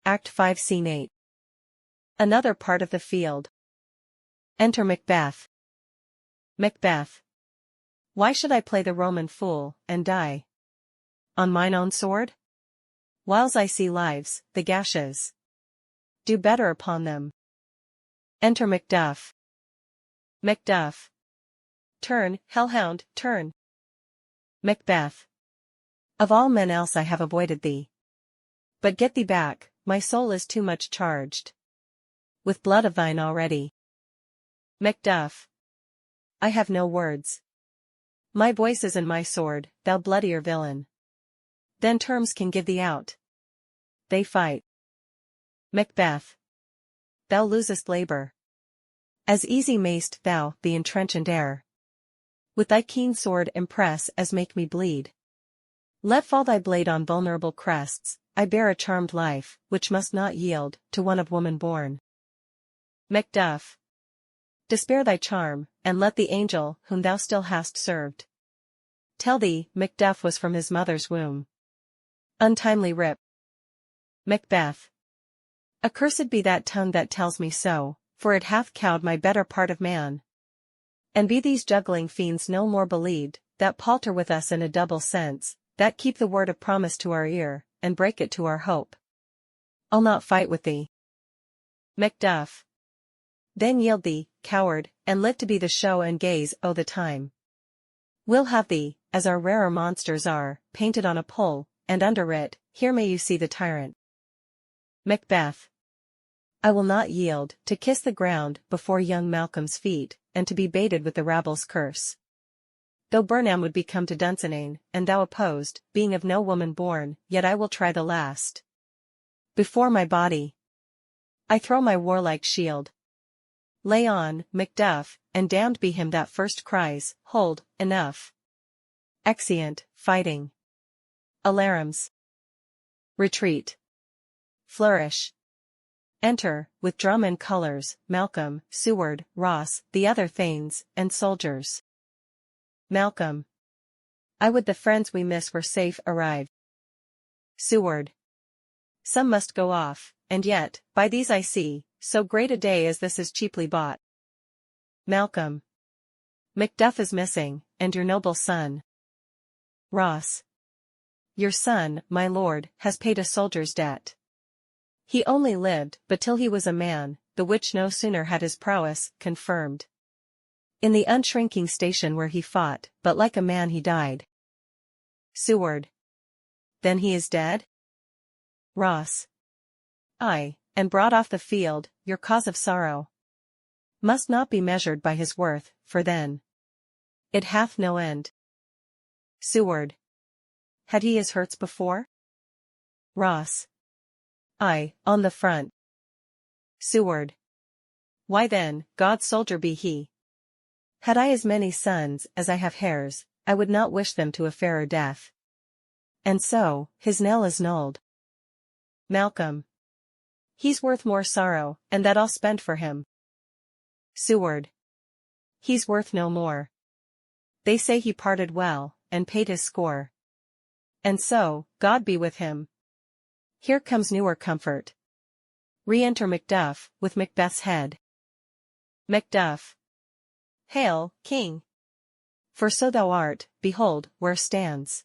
Act 5 Scene 8. Another part of the field. Enter Macbeth. Macbeth. Why should I play the Roman fool, and die on mine own sword? Whiles I see lives, the gashes do better upon them. Enter Macduff. Macduff. Turn, hellhound, turn. Macbeth. Of all men else I have avoided thee. But get thee back, my soul is too much charged with blood of thine already. Macduff. I have no words. My voice is in my sword, thou bloodier villain. Then terms can give thee out. They fight. Macbeth. Thou losest labor. As easy mayst thou the entrenchant air with thy keen sword impress as make me bleed. Let fall thy blade on vulnerable crests, I bear a charmed life, which must not yield to one of woman born. Macduff. Despair thy charm, and let the angel whom thou still hast served tell thee Macduff was from his mother's womb untimely rip. Macbeth. Accursed be that tongue that tells me so, for it hath cowed my better part of man. And be these juggling fiends no more believed, that palter with us in a double sense, that keep the word of promise to our ear, and break it to our hope. I'll not fight with thee. Macduff. Then yield thee, coward, and live to be the show and gaze o' the time. We'll have thee, as our rarer monsters are, painted on a pole, and under it, here may you see the tyrant. Macbeth. I will not yield, to kiss the ground before young Malcolm's feet, and to be baited with the rabble's curse. Though Burnham would be come to Dunsinane, and thou opposed, being of no woman born, yet I will try the last. Before my body I throw my warlike shield. Lay on, Macduff, and damned be him that first cries, hold, enough. Exeunt, fighting. Alarums. Retreat. Flourish. Enter, with drum and colours, Malcolm, Seward, Ross, the other thanes, and soldiers. Malcolm. I would the friends we miss were safe arrived. Seward. Some must go off, and yet, by these I see, so great a day as this is cheaply bought. Malcolm. Macduff is missing, and your noble son. Ross. Your son, my lord, has paid a soldier's debt. He only lived but till he was a man, the which no sooner had his prowess confirmed in the unshrinking station where he fought, but like a man he died. Seward. Then he is dead? Ross. Aye, and brought off the field, your cause of sorrow must not be measured by his worth, for then it hath no end. Seward. Had he his hurts before? Ross. Aye, on the front. Seward. Why then, God's soldier be he. Had I as many sons as I have hairs, I would not wish them to a fairer death. And so, his knell is nulled. Malcolm. He's worth more sorrow, and that I'll spend for him. Seward. He's worth no more. They say he parted well, and paid his score. And so, God be with him. Here comes newer comfort. Re-enter Macduff, with Macbeth's head. Macduff. Hail, King! For so thou art, behold, where stands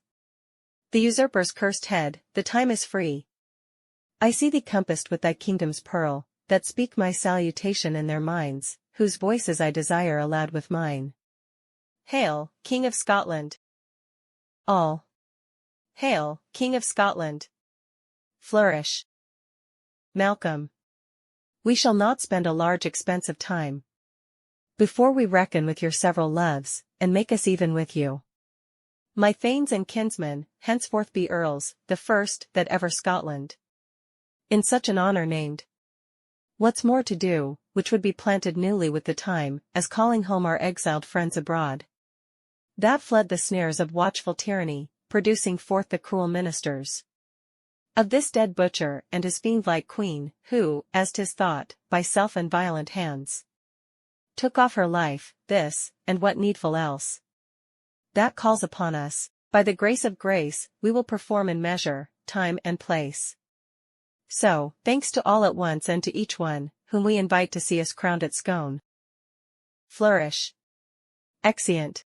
the usurper's cursed head, the time is free. I see thee compassed with thy kingdom's pearl, that speak my salutation in their minds, whose voices I desire aloud with mine. Hail, King of Scotland! All. Hail, King of Scotland! Flourish. Malcolm. We shall not spend a large expense of time before we reckon with your several loves, and make us even with you. My thanes and kinsmen, henceforth be earls, the first that ever Scotland in such an honour named. What's more to do, which would be planted newly with the time, as calling home our exiled friends abroad, that fled the snares of watchful tyranny, producing forth the cruel ministers of this dead butcher and his fiend-like queen, who, as 'tis thought, by self and violent hands took off her life, this, and what needful else that calls upon us, by the grace of grace, we will perform in measure, time and place. So, thanks to all at once and to each one, whom we invite to see us crowned at Scone. Flourish. Exeunt.